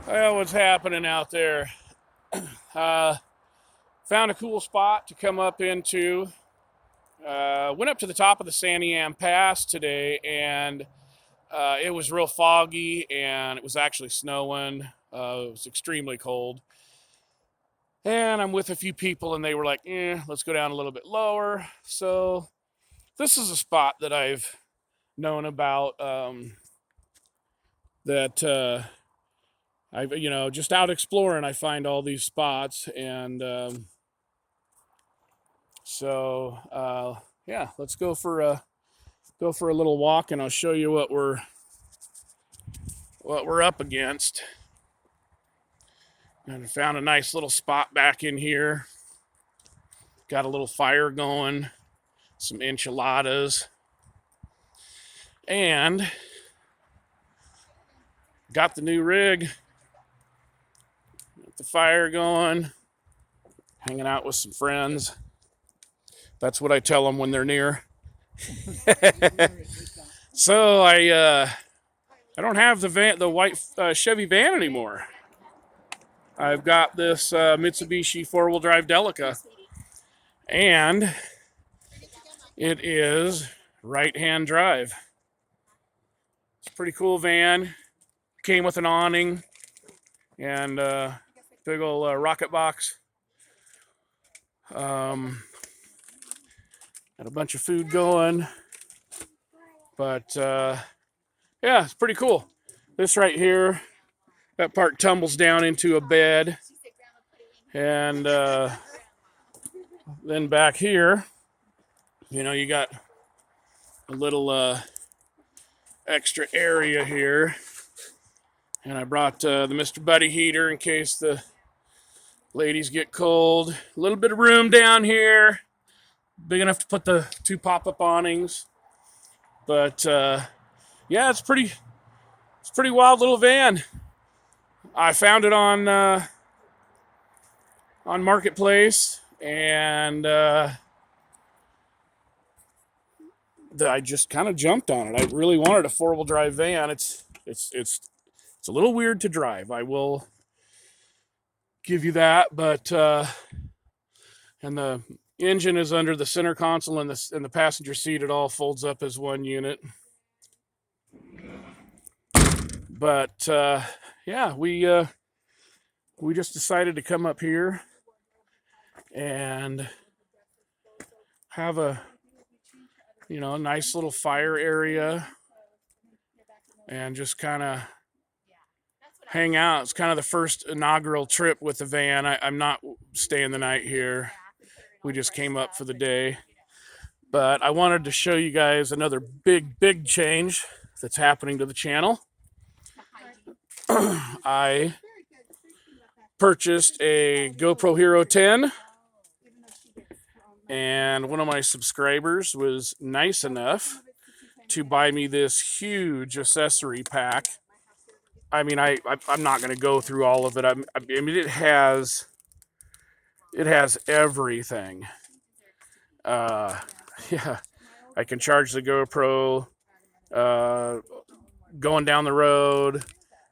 Well, what's happening out there? Uh, Found a cool spot to come up into. Went up to the top of the Santiam Pass today, and it was real foggy, and it was actually snowing. It was extremely cold. And I'm with a few people, and they were like, let's go down a little bit lower. So this is a spot that I've known about that I've, just out exploring, I find all these spots. And yeah, let's go for a little walk, and I'll show you what we're up against. And I found a nice little spot back in here. Got a little fire going, some enchiladas, and got the new rig. Got the fire going, hanging out with some friends. That's what I tell them when they're near. So I don't have the white Chevy van anymore. I've got this Mitsubishi four-wheel drive Delica, and it is right-hand drive. It's a pretty cool van. Came with an awning and big old rocket box. Got a bunch of food going, but yeah, it's pretty cool. This right here, that part tumbles down into a bed, and then back here, you got a little extra area here, and I brought the Mr. Buddy heater in case the ladies get cold. A little bit of room down here, big enough to put the two pop-up awnings. But yeah, it's pretty wild little van. I found it on Marketplace, and I just kind of jumped on it. I really wanted a four-wheel drive van. It's a little weird to drive, I will give you that, but and the engine is under the center console, and the passenger seat, it all folds up as one unit. But yeah, we just decided to come up here and have a nice little fire area and just kind of hang out. It's kind of the first inaugural trip with the van. I'm not staying the night here. We just came up for the day. But I wanted to show you guys another big change that's happening to the channel. I purchased a GoPro Hero 10, and one of my subscribers was nice enough to buy me this huge accessory pack. I mean, I'm not going to go through all of it. I mean, it has everything. Yeah, I can charge the GoPro going down the road.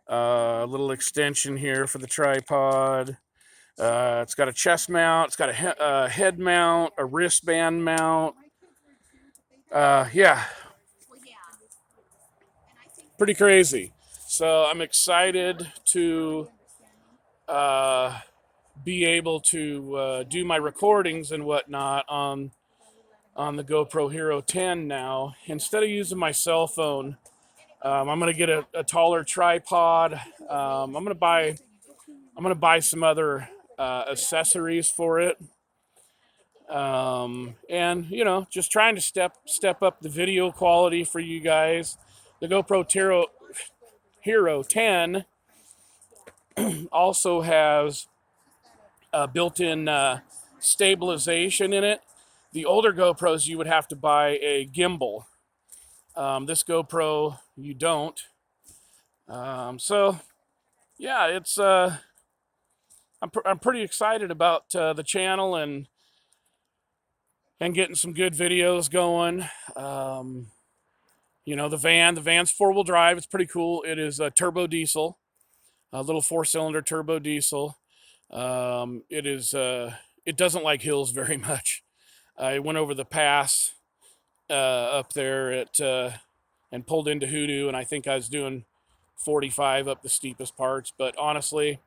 A little extension here for the tripod. It's got a chest mount. It's got a head mount, a wristband mount. Yeah, pretty crazy. So I'm excited to be able to do my recordings and whatnot on the GoPro Hero 10 now. Instead of using my cell phone, I'm gonna get a taller tripod. I'm gonna buy some other accessories for it, and just trying to step up the video quality for you guys. The GoPro Hero 10 also has built-in stabilization in it. The older GoPros, you would have to buy a gimbal. This GoPro, you don't. So yeah, it's I'm pretty excited about the channel and getting some good videos going. The van's four-wheel drive. It's pretty cool. It is a turbo diesel. a little 4-cylinder turbo diesel. It doesn't like hills very much. I went over the pass up there and pulled into Hoodoo, and I think I was doing 45 up the steepest parts. But honestly,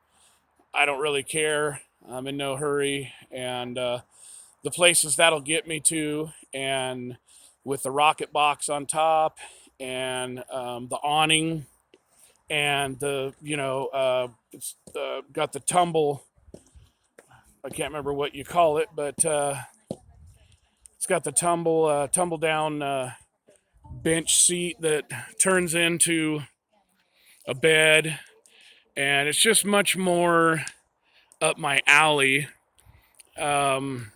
I don't really care. I'm in no hurry, and the places that'll get me to, and with the rocket box on top, and the awning, and it's got the tumble. I can't remember what you call it, but it's got the tumble down bench seat that turns into a bed, and it's just much more up my alley. Um,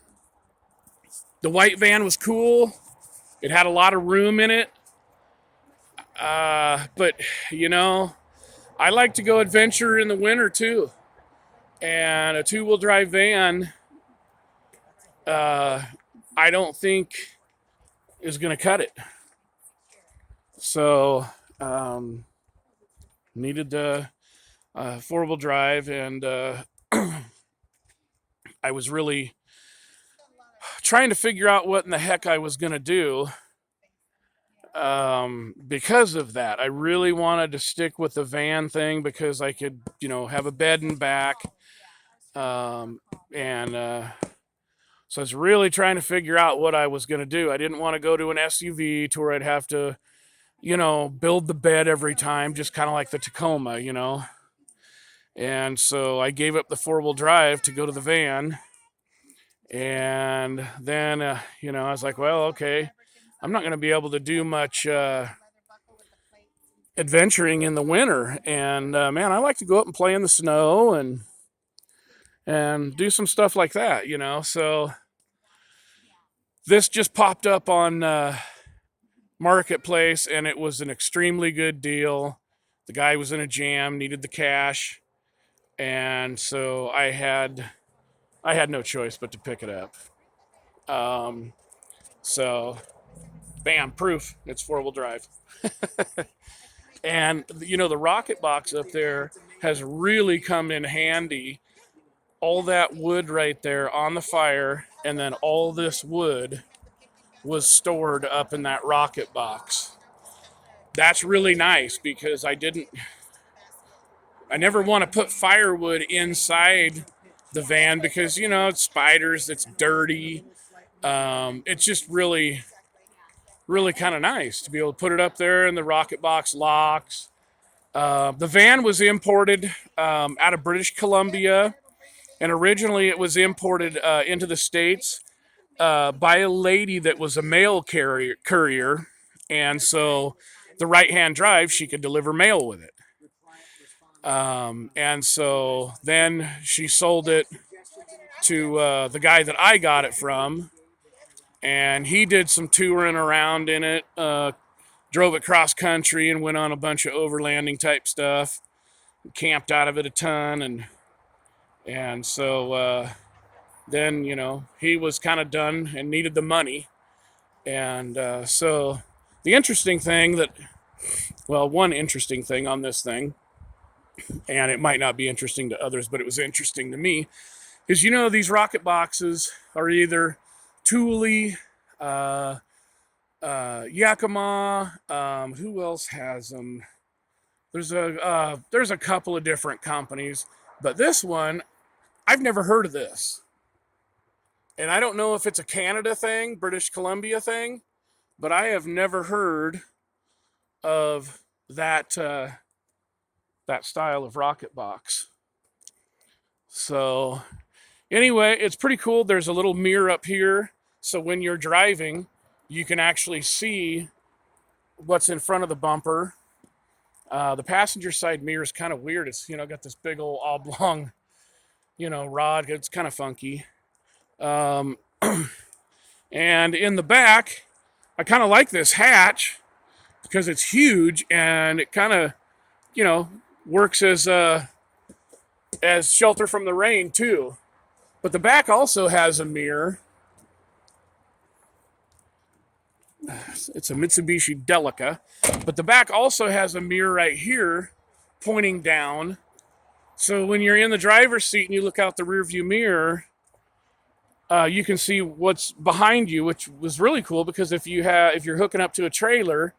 the white van was cool. It had a lot of room in it. But, you know, I like to go adventure in the winter too. And a 2-wheel drive van, I don't think is going to cut it. So, needed the 4-wheel drive, and I was really trying to figure out what in the heck I was going to do. Because of that, I really wanted to stick with the van thing because I could, have a bed in back. And so I was really trying to figure out what I was going to do. I didn't want to go to an SUV to where I'd have to, build the bed every time, just kind of like the Tacoma. And so I gave up the 4-wheel drive to go to the van. And then, I was like, well, okay, I'm not going to be able to do much adventuring in the winter. And man, I like to go up and play in the snow and do some stuff like that, So this just popped up on Marketplace, and it was an extremely good deal. The guy was in a jam, needed the cash, and so I had no choice but to pick it up. So, bam, proof. It's 4-wheel drive. And, the rocket box up there has really come in handy. All that wood right there on the fire, and then all this wood was stored up in that rocket box. That's really nice because I never want to put firewood inside the van because, it's spiders, it's dirty. It's just really, really kind of nice to be able to put it up there and the rocket box locks. The van was imported out of British Columbia, and originally it was imported into the States by a lady that was a mail courier, and so the right-hand drive, she could deliver mail with it. And so then she sold it to the guy that I got it from, and he did some touring around in it, drove it cross country and went on a bunch of overlanding type stuff, camped out of it a ton, and so then he was kind of done and needed the money, and so the interesting thing one interesting thing on this thing, and it might not be interesting to others, but it was interesting to me, is these rocket boxes are either Thule, Yakima, who else has them? There's a couple of different companies, but this one, I've never heard of this. And I don't know if it's a Canada thing, British Columbia thing, but I have never heard of that that style of rocket box. So anyway, it's pretty cool. There's a little mirror up here, so when you're driving, you can actually see what's in front of the bumper. The passenger side mirror is kind of weird. It's got this big old oblong rod. It's kind of funky. And in the back, I kind of like this hatch because it's huge and it kind of works as shelter from the rain too. But the back also has a mirror. It's a Mitsubishi Delica, but the back also has a mirror right here pointing down, So when you're in the driver's seat and you look out the rearview mirror, you can see what's behind you, which was really cool because if you're hooking up to a trailer,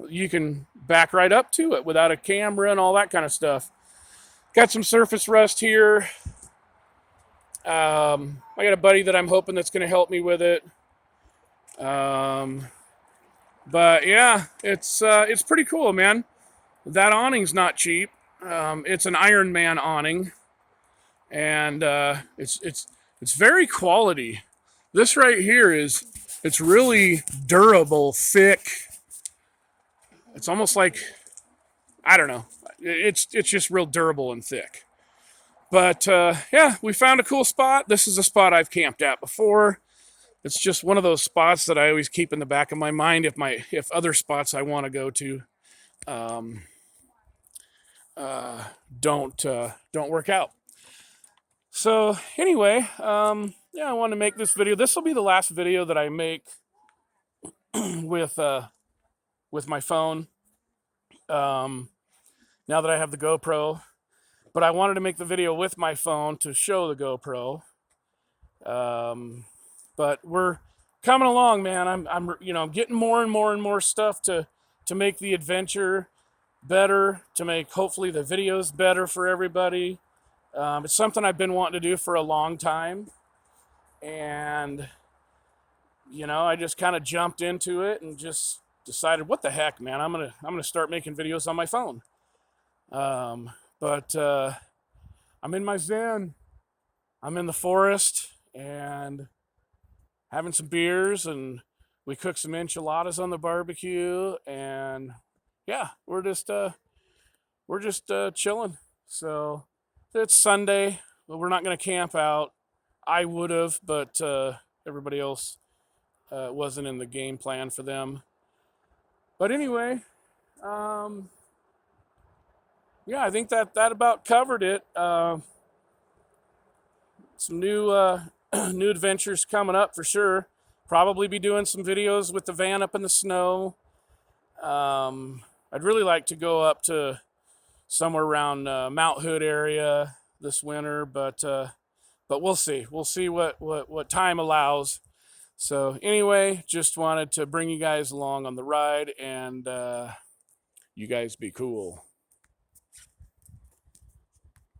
you can back right up to it without a camera and all that kind of stuff. Got some surface rust here. I got a buddy that I'm hoping that's going to help me with it. But yeah, it's pretty cool, man. That awning's not cheap. It's an Iron Man awning, and it's very quality. This right here it's really durable, thick. It's almost like, I don't know. It's just real durable and thick. But yeah, we found a cool spot. This is a spot I've camped at before. It's just one of those spots that I always keep in the back of my mind if other spots I want to go to um, don't work out. So anyway, yeah, I want to make this video. This will be the last video that I make with my phone. Now that I have the GoPro, but I wanted to make the video with my phone to show the GoPro. But we're coming along, man. I'm getting more and more and more stuff to make the adventure better, to make hopefully the videos better for everybody. It's something I've been wanting to do for a long time, and I just kind of jumped into it and just decided, what the heck, man, I'm gonna start making videos on my phone. But I'm in my zen. I'm in the forest and having some beers, and we cooked some enchiladas on the barbecue, and yeah, we're just chilling. So it's Sunday, but we're not gonna camp out. I would have, but everybody else wasn't in the game plan for them. But anyway, yeah, I think that about covered it. Some new new adventures coming up for sure. Probably be doing some videos with the van up in the snow. I'd really like to go up to somewhere around Mount Hood area this winter, but we'll see. We'll see what time allows. So anyway, just wanted to bring you guys along on the ride, and you guys be cool.